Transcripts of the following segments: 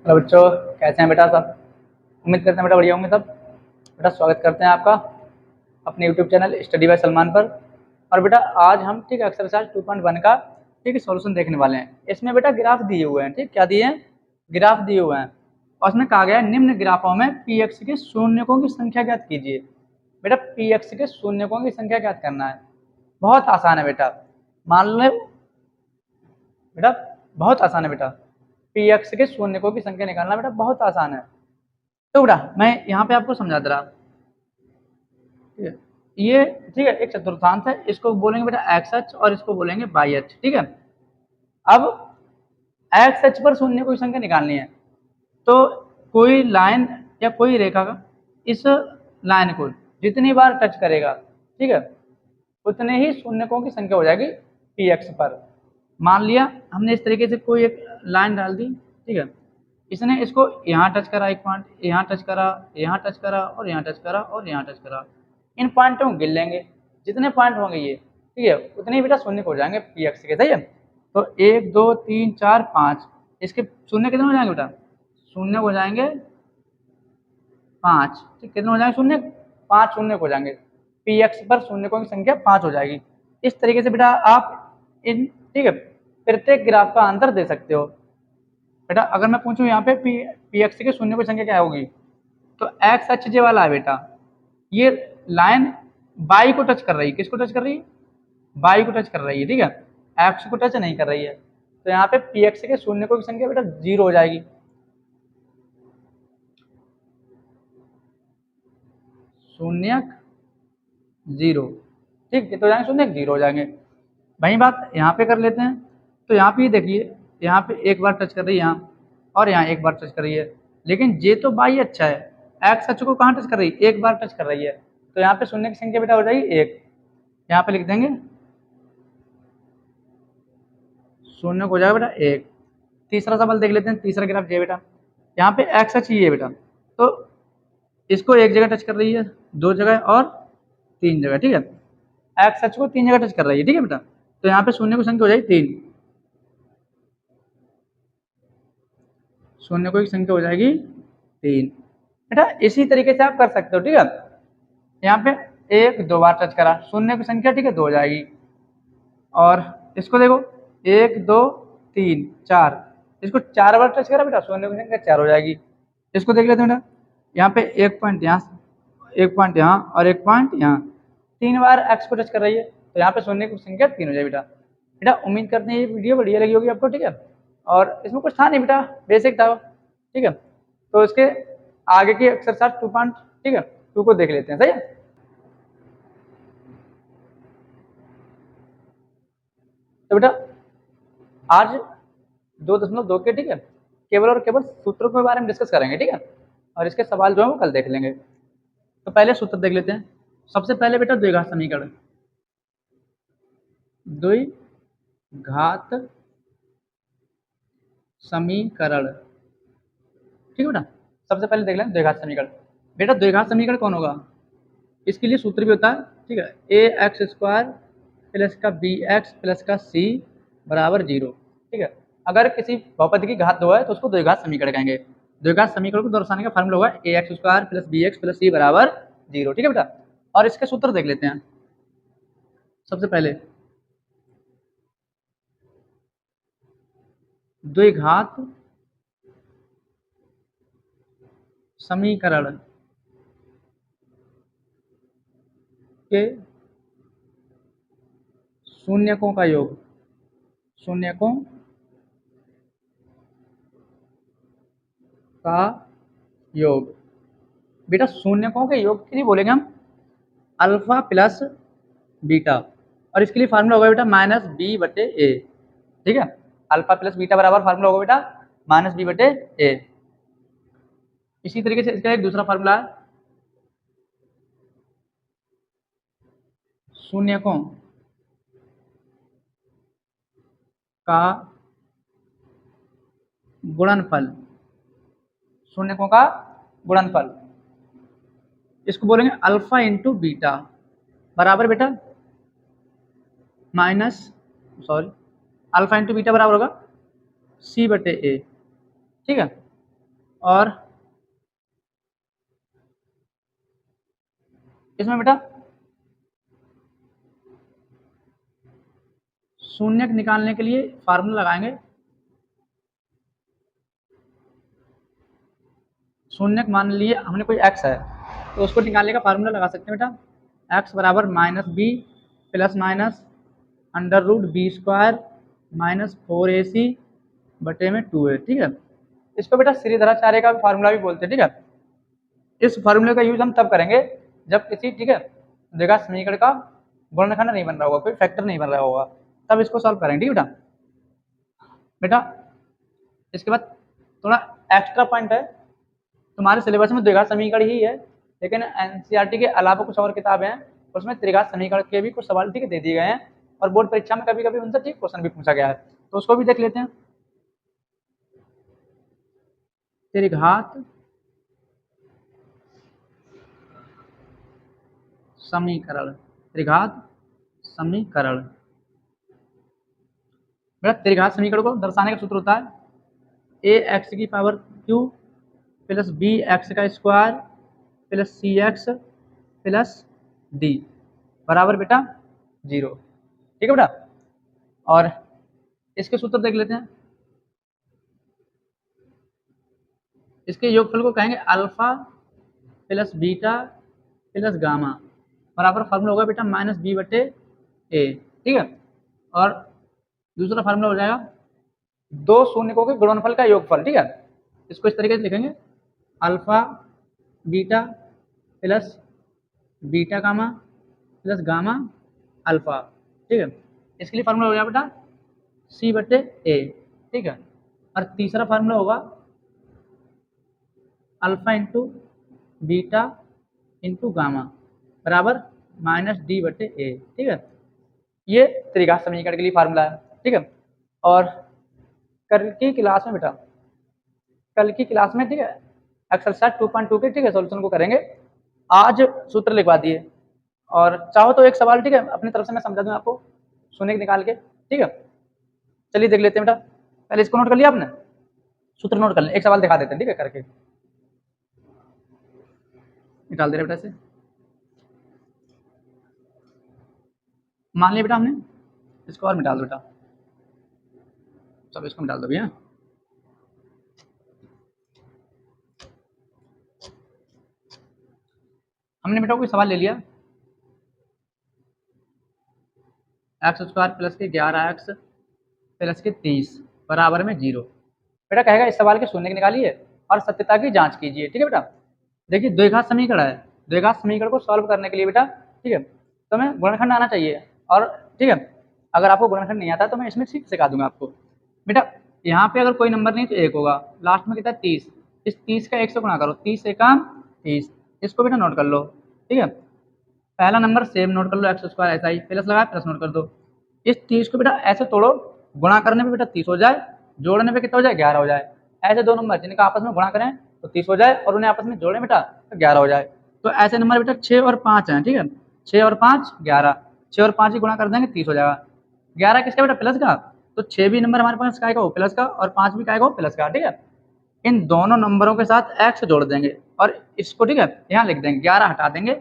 Hello बच्चों, कैसे हैं बेटा सब। उम्मीद करते हैं बेटा बढ़िया होंगे सब। बेटा स्वागत करते हैं आपका अपने YouTube channel study bye Salman पर। और बेटा आज हम ठीक एक्सरसाइज 2.1 का ठीक सॉल्यूशन देखने वाले हैं। इसमें बेटा ग्राफ दिए हुए हैं, ठीक क्या दिए हैं, ग्राफ दिए हुए हैं। और उसमें कहा गया है निम्न ग्राफों में पी एक्स के शून्यकों की संख्या ज्ञात कीजिए। बेटा पी एक्स के शून्यकों की संख्या ज्ञात करना है। बहुत आसान है बेटा, मान लो बेटा, बहुत आसान है बेटा। पी एक्स के शून्यकों की संख्या निकालना बेटा बहुत आसान है। तो बेटा मैं यहाँ पे आपको समझा दे रहा, ठीक है। ये ठीक है, एक चतुर्थांश है, इसको बोलेंगे बेटा एक्स अक्ष और इसको बोलेंगे वाई अक्ष, ठीक है। अब एक्स अक्ष पर शून्य की संख्या निकालनी है, तो कोई लाइन या कोई रेखा का इस लाइन को जितनी बार टच करेगा, ठीक है, उतने ही शून्यकों की संख्या हो जाएगी पी एक्स पर। मान लिया हमने इस तरीके से कोई एक लाइन डाल दी, ठीक है। इसने इसको यहाँ टच करा, एक पॉइंट यहाँ टच करा, यहाँ टच करा और यहाँ टच करा और यहाँ टच करा। इन पॉइंटों को गिन लेंगे, जितने पॉइंट होंगे ये, ठीक है, उतने ही बेटा शून्य हो जाएंगे पी एक्स के, सही है। तो 1 2 3 4 5, इसके शून्य कितने हो जाएंगे बेटा, शून्य हो जाएंगे 5, ठीक, कितने हो जाएंगे शून्य, 5 शून्य हो जाएंगे। पी एक्स पर शून्यकों की संख्या 5 हो जाएगी। इस तरीके से बेटा आप इन, ठीक है, प्रत्येक ग्राफ का आंसर दे सकते हो। बेटा अगर मैं पूछूं यहाँ पे पी एक्स के शून्य की संख्या क्या होगी, तो एक्स अक्ष जे वाला है बेटा, ये लाइन बाई को टच कर रही है। किसको टच कर रही है, बाई को टच कर रही है, ठीक है, एक्स को टच नहीं कर रही है। तो यहाँ पे पी एक्स के शून्यकों की संख्या बेटा 0 हो जाएगी। शून्यक 0, ठीक, कितने हो जाएंगे, शून्यक 0 हो जाएंगे। वही बात यहाँ पे कर लेते हैं। तो यहाँ पे देखिए, यहाँ पे एक बार टच कर रही है यहाँ, और यहाँ एक बार टच कर रही है। लेकिन जे तो बाई अच्छा है, एक्स अक्ष को कहाँ टच कर रही है, एक बार टच कर रही है। तो यहाँ पे शून्य की संख्या बेटा हो जाएगी 1। यहाँ पे लिख देंगे शून्य हो जाएगा बेटा 1। तीसरा सवाल देख लेते हैं, तीसरा ग्राफ ये बेटा, यहाँ पे एक्स अक्ष ये बेटा, तो इसको एक जगह टच कर रही है, 2 जगह और 3 जगह, ठीक है। एक्स अक्ष को 3 जगह टच कर रही है, ठीक है बेटा। तो यहाँ पे शून्य की संख्या हो जाएगी 3, शून्य की संख्या हो जाएगी 3। बेटा इसी तरीके से आप कर सकते हो, ठीक है। यहाँ पे 1 2 बार टच करा, शून्य की संख्या, ठीक है, 2 हो जाएगी। और इसको देखो 1 2 3 4, इसको 4 बार टच करा बेटा, शून्य की संख्या 4 हो जाएगी। इसको देख लेते हैं बेटा, यहाँ पे एक पॉइंट यहाँ, एक पॉइंट यहाँ और एक पॉइंट यहाँ, 3 बार एक्स को टच कर रही है। तो यहाँ पे शून्य की संख्या 3 हो जाएगी बेटा। बेटा उम्मीद करते हैं ये वीडियो बढ़िया लगी होगी आपको, ठीक है। और इसमें कुछ था नहीं बेटा, बेसिक था, ठीक है। तो इसके आगे की एक्सरसाइज 2 पॉइंट, ठीक है, 2 को देख लेते हैं, सही है। तो बेटा आज 2.2 के, ठीक है, केवल और केवल सूत्रों के बारे में डिस्कस करेंगे, ठीक है। और इसके सवाल जो है वो कल देख लेंगे। तो पहले सूत्र देख लेते हैं। सबसे पहले बेटा द्विघात समीकरण, द्विघात समीकरण, ठीक है बेटा। सबसे पहले देख लें द्विघात समीकरण। बेटा द्विघात समीकरण कौन होगा, इसके लिए सूत्र भी होता है, ठीक है, ए एक्स स्क्वायर प्लस का बी एक्स प्लस का सी बराबर 0, ठीक है। अगर किसी बहुपद की घात 2 है तो उसको द्विघात समीकरण कहेंगे। द्विघात समीकरण को दर्शाने का फार्मूला होगा a x square plus B x plus c बराबर 0, ठीक है बेटा। और इसके सूत्र देख लेते हैं। सबसे पहले द्विघात समीकरण के शून्यकों का योग, शून्यकों का योग। बेटा शून्यकों के योग के लिए बोलेंगे हम अल्फा प्लस बीटा, और इसके लिए फार्मूला होगा बेटा माइनस बी बटे ए, ठीक है। अल्फा प्लस बीटा बराबर फार्मूला होगा बेटा माइनस बी बटे ए। इसी तरीके से इसका एक दूसरा फार्मूला है, शून्यकों का गुणनफल, शून्यकों का गुणनफल, इसको बोलेंगे अल्फा इंटू बीटा बराबर बेटा minus, sorry, alpha into beta बराबर होगा सी बटे ए, ठीक है। और इसमें बेटा शून्य निकालने के लिए फार्मूला लगाएंगे। शून्य मान लिए हमने कोई x है तो उसको निकालने का फार्मूला लगा सकते हैं बेटा। x बराबर minus B plus minus under root B square minus 4ac बटे में 2a। ठीक है, इसको बेटा श्रीधराचार्य का फार्मूला भी बोलते हैं। ठीक है, इस फार्मूले का यूज हम तब करेंगे जब किसी ठीक है द्विघात समीकरण का गुणनखंड नहीं बन रहा होगा, कोई फैक्टर नहीं बन रहा होगा, तब इसको सॉल्व करेंगे। ठीक है बेटा, इसके बाद थोड़ा एक्स्ट्रा पॉइंट है, तुम्हारे सिलेबस में द्विघात समीकरण ही है, लेकिन एनसीईआरटी के अलावा कुछ और किताबें हैं उसमें त्रिघात समीकरण के भी कुछ सवाल ठीक है दे दिए गए हैं, और बोर्ड परीक्षा में कभी कभी उनसे ठीक क्वेश्चन भी पूछा गया है, तो उसको भी देख लेते हैं। त्रिघात समीकरण, त्रिघात समीकरण बेटा, त्रिघात समीकरण को दर्शाने का सूत्र होता है ए एक्स की power Q plus B X का square plus C X plus D बराबर बेटा 0। ठीक है बेटा, और इसके सूत्र देख लेते हैं। इसके योगफल को कहेंगे alpha plus beta plus gamma बराबर फार्मूला होगा बेटा माइनस बी बटे ए। ठीक है, और दूसरा फार्मूला हो जाएगा दो शून्यकों के गुणनफल का योगफल। ठीक है, इसको इस तरीके से लिखेंगे alpha beta plus beta gamma plus gamma alpha. ठीक है, इसके लिए फार्मूला हो गया बेटा सी बटे ए। ठीक है, और तीसरा फार्मूला होगा alpha into beta into gamma बराबर माइनस डी बटे ए। ठीक है, ये त्रिघात समीकरण के लिए फार्मूला है। ठीक है, और कल की क्लास में बेटा, कल की क्लास में ठीक है एक्सरसाइज 2.2 के ठीक है सॉल्यूशन को करेंगे। आज सूत्र लिखवा दिए, और चाहो तो एक सवाल ठीक है अपनी तरफ से मैं समझा दूं आपको शून्य निकाल के। ठीक है, चलिए देख लेते हैं बेटा। पहले इसको नोट कर लिया आपने, सूत्र नोट कर लें, एक सवाल दिखा देते हैं ठीक है करके। निकाल दे रहे बेटा इसे, मान लिया बेटा हमने, इसको और मिटा दो बेटा, चलो इसको मिटा दो भैया। हमने बेटा कोई सवाल ले लिया एक्स स्क्वायर प्लस के 11x प्लस के 30 बराबर में 0। बेटा कहेगा इस सवाल के शून्य निकालिए और सत्यता की जांच कीजिए। ठीक है बेटा, देखिए द्विघात समीकरण है, द्विघात समीकरण को सॉल्व करने के लिए बेटा ठीक है तो हमें गुणनखंड आना चाहिए, और ठीक है अगर आपको गुणनखंड नहीं आता तो मैं इसमें सिखा दूंगा आपको। बेटा यहाँ पे अगर कोई नंबर नहीं तो 1 होगा, लास्ट में कितना है 30, इस 30 का 1 से गुणा करो, 30 से कम 30, इसको बेटा नोट कर लो। ठीक है, पहला नंबर सेम नोट कर लो एक्स स्क्वायर ऐसा ही, प्लस लगाया प्लस नोट कर दो। इस 30 को बेटा ऐसे तोड़ो, गुणा करने पे बेटा 30 हो जाए, जोड़ने पे कितना हो जाए 11 हो जाए। ऐसे दो नंबर जिनका आपस में गुणा करें तो 30 हो जाए, और उन्हें आपस में जोड़ें बेटा तो 11 हो जाए। तो ऐसे नंबर बेटा 6 और 5 हैं। ठीक है, 6 और 5 11, 6 और 5 ही गुणा कर देंगे 30 हो जाएगा। 11 किसका बेटा प्लस का, तो 6 भी नंबर हमारे पास काय का हो प्लस का, और 5 भी काय का हो प्लस का। ठीक है, इन दोनों नंबरों के साथ x जोड़ देंगे और इसको ठीक है यहाँ लिख देंगे, 11 हटा देंगे,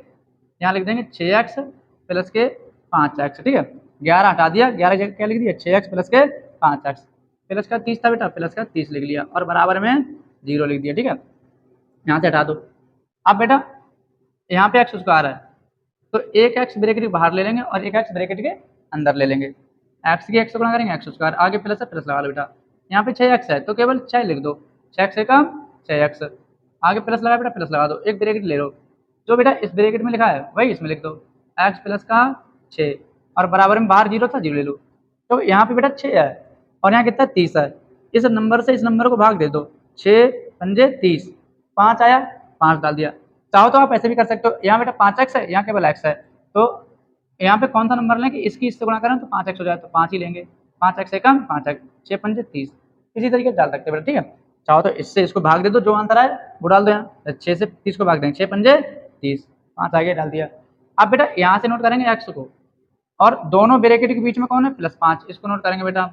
यहाँ लिख देंगे 6x प्लस के 5x। ठीक है, 11 हटा दिया, 11 जगह क्या लिख दिया 6x प्लस के 5x, प्लस का 30 था बेटा प्लस का 30 लिख लिया, और बराबर में 0 लिख दिया। ठीक है, यहाँ से हटा दो। अब बेटा यहाँ पे एक्स स्क्वायर है तो एक एक्स ब्रैकेट के बाहर ले लेंगे और एक एक्स ब्रैकेट के अंदर ले लेंगे, एक्स की एक्स गुणा करेंगे एक्स स्क्वायर, आगे प्लस है प्लस लगा लो बेटा। यहाँ पे 6x है तो केवल 6 लिख दो, 6x से कम 6x, आगे प्लस लगा बेटा प्लस लगा दो, एक ब्रैकेट ले लो, जो बेटा इस ब्रैकेट में लिखा है वही इसमें लिख दो, एक्स प्लस का 6, और बराबर में बाहर 0 था 0 ले लो। तो यहाँ पे बेटा 6 है और यहाँ कितना 30 है, इस नंबर से इस नंबर को भाग दे दो, 6 पंजे 30, 5 आया 5 डाल दिया। चाहो तो आप ऐसे भी कर सकते हो, यहाँ बेटा 5x है यहाँ केवल x है, तो यहाँ पे कौन सा नंबर लें कि इसकी इससे गुणा करें तो 5x हो जाए, तो 5 ही लेंगे, 5x से कम 5x, 6 पंजे 30, इसी तरीके से डाल सकते हैं बेटा। ठीक है, चाहो तो इससे इसको भाग दे दो, जो आंसर आए वो डाल दो, यहाँ 6 से 30 को भाग देंगे, 6 पंजे 30, 5 आगे डाल दिया। अब बेटा यहाँ से नोट करेंगे x को, और दोनों ब्रैकेट के बीच में कौन है +5, इसको नोट करेंगे बेटा,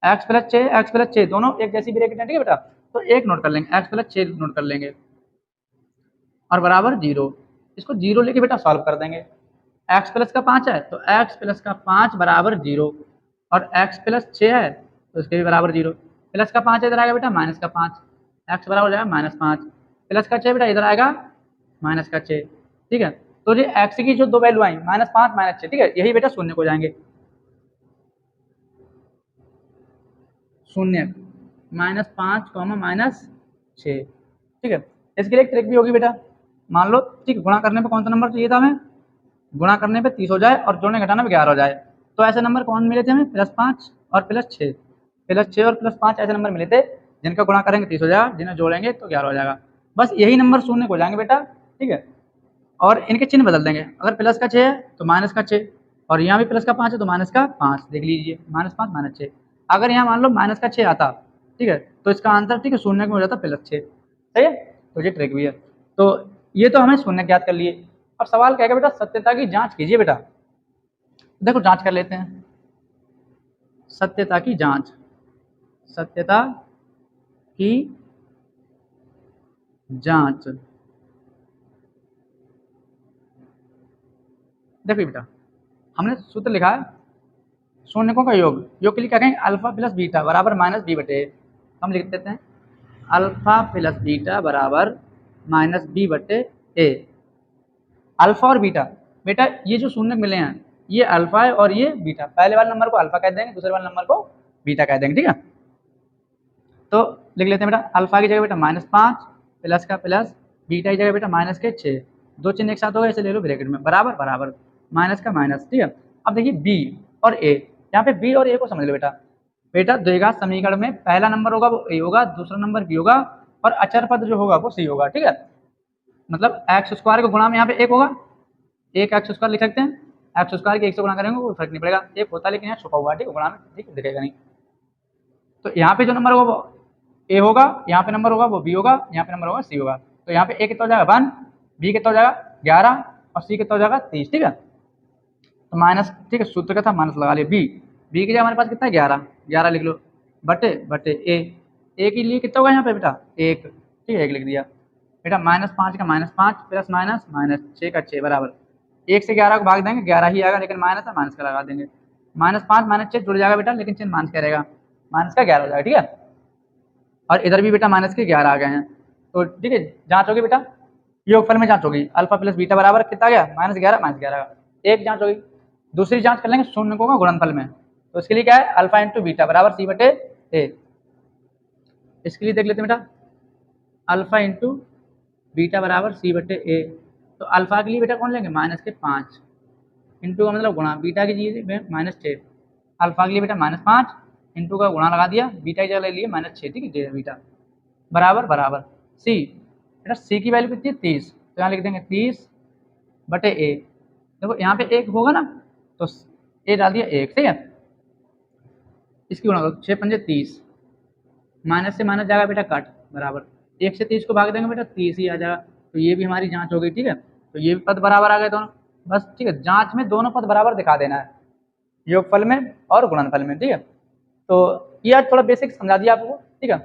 x प्लस 6 दोनों एक जैसी ब्रैकेट है। ठीक है बेटा, तो 1 नोट कर लेंगे, x प्लस 6 नोट कर लेंगे और बराबर 0। इसको 0 लेके बेटा सॉल्व कर देंगे। x प्लस का 5 है तो x प्लस का 5 बराबर 0 और x प्लस 6 है तो इसके भी बराबर 0। प्लस का 5 इधर आएगा बेटा माइनस का 5, x बराबर हो जाएगा -5। प्लस का 6 बेटा इधर आएगा माइनस का 6। ठीक है, तो ये x की जो दो वैल्यू आई -5 -6, ठीक है, यही बेटा शून्य को जाएंगे। शून्य -5 -6, ठीक है। इसके लिए एक ट्रिक भी होगी बेटा। मान लो ठीक गुणा करने पे कौन सा नंबर चाहिए था हमें, गुणा करने पे 30 हो जाए और जोड़ने घटाने पे 11 हो जाए। तो ऐसे नंबर कौन मिले थे हमें, +5 और +6। +6 और +5 ऐसे नंबर मिले थे जिनका गुणा करेंगे 30 हो जाएगा, जिन्हें जोड़ेंगे तो 11 हो जाएगा। बस यही नंबर शून्य हो जाएंगे बेटा, ठीक है। और इनके चिन्ह बदल देंगे, अगर प्लस का 6 है तो माइनस का 6, और यहाँ भी प्लस का 5 है तो माइनस का 5। देख लीजिए -5 -6। अगर यहाँ मान लो माइनस का 6 आता, ठीक है, तो इसका आंसर ठीक है शून्य में हो जाता +6। सही है, तो ये ट्रिक भी है। तो ये तो हमें शून्य ज्ञात कर लिए। अब सवाल क्या है बेटा, सत्यता की जांच कीजिए बेटा। देखो जांच कर लेते हैं, सत्यता की जांच, सत्यता की जांच। देखिए बेटा, हमने सूत्र लिखा है शून्यकों का योग, योग के लिए क्या कहेंगे, अल्फा प्लस बीटा बराबर -b बटे। हम लिख देते हैं अल्फा प्लस बीटा बराबर -b बटे a। अल्फा और बीटा, बेटा ये जो शून्य मिले हैं ये अल्फा है और ये बीटा। पहले वाले नंबर को अल्फा कह देंगे, दूसरे वाले नंबर को बीटा कह देंगे, ठीक है। तो लिख लेते हैं बेटा, अल्फा की जगह बेटा -5, प्लस का प्लस, बीटा की जगह बेटा -6। दो चिन्ह एक साथ हो गए, इसे ले लो ब्रैकेट में, बराबर बराबर, माइनस का माइनस, ठीक है। अब देखिए बी और ए, यहाँ पे बी और ए को समझ लो बेटा। बेटा द्विघात समीकरण में पहला नंबर होगा वो ए होगा, दूसरा नंबर बी होगा और अचर पद जो होगा वो सी होगा, ठीक है। मतलब एक्स स्क्वायर के गुणा में यहाँ पे एक होगा, एक एक्स स्क्वायर लिख सकते हैं, एक्स स्क्वायर के एक से गुणा करेंगे कोई फर्क नहीं पड़ेगा, एक होता है लेकिन यहाँ छुपा हुआ है, ठीक है, गुणा में ठीक दिखेगा नहीं। तो यहाँ पे जो नंबर होगा वो ए होगा, यहाँ पे नंबर होगा वो बी होगा, यहाँ पे नंबर होगा सी होगा। तो यहाँ पे ए कितना हो जाएगा 1, बी कितना हो जाएगा 11 और सी कितना हो जाएगा 30, ठीक है। तो माइनस, ठीक है, सूत्र का था माइनस लगा लिया, बी की जगह हमारे पास कितना है 11, 11 लिख लो बटे बटे ए के लिए कितना होगा यहाँ पे बेटा 1, ठीक है, 1 लिख दिया बेटा। -5 का -5 प्लस माइनस -6 का 6 बराबर 1 से 11 को भाग देंगे 11 ही आएगा, लेकिन माइनस है माइनस का लगा देंगे। -5 -6 जुड़ जाएगा बेटा, लेकिन चिन्ह माइनस का रहेगा, माइनस का 11 हो जाएगा, ठीक है। और इधर भी बेटा माइनस के 11 आ गए हैं, तो ठीक है जांच होगी बेटा, योगफल में जांच होगी, अल्फा प्लस बीटा बराबर कितना गया -11 -11, एक जांच होगी। दूसरी जांच कर लेंगे शून्यकों का गुणनफल में, तो इसके लिए क्या है अल्फा इंटू बीटा बराबर सी बटे ए। इसके लिए देख लेते हैं बेटा, अल्फा इंटू बीटा बराबर सी बटे ए। तो अल्फा के लिए बेटा कौन लेंगे -5, इंटू का मतलब गुणा, बीटा की चीज़ -6, अल्फा के लिए बेटा -5 इंटू का गुणा लगा दिया, बीटा की जगह ले लिए -6, ठीक है, बीटा बराबर बराबर सी। बेटा सी की वैल्यू कितनी है 30, तो यहाँ लिख देंगे 30 बटे ए। देखो यहाँ पे एक होगा ना तो ए डाल दिया 1, ठीक है। इसकी गुणा करो 6 पंजे 30, माइनस से माइनस जाएगा बेटा कट, बराबर 1 से 30 को भाग देंगे बेटा 30 ही आ जाएगा। तो ये भी हमारी जांच हो गई, ठीक है। तो ये भी पद बराबर आ गए दोनों, बस ठीक है, जांच में दोनों पद बराबर दिखा देना है, योगफल में और गुणनफल में, ठीक है। तो ये आज थोड़ा बेसिक समझा दिया आपको, ठीक है।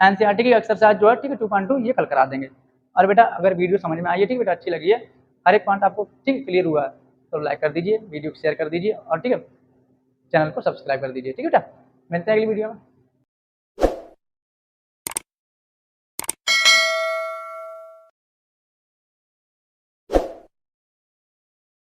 एनसीईआरटी की एक्सरसाइज जो है, ठीक है, 2.2 ये कल करा देंगे। और बेटा अगर वीडियो समझ में आई है, ठीक है बेटा, अच्छी लगी है, हर एक पॉइंट आपको ठीक क्लियर हुआ है, तो लाइक कर दीजिए, वीडियो को शेयर कर दीजिए और ठीक है चैनल को सब्सक्राइब कर दीजिए, ठीक है बेटा। मिलते हैं अगली वीडियो में।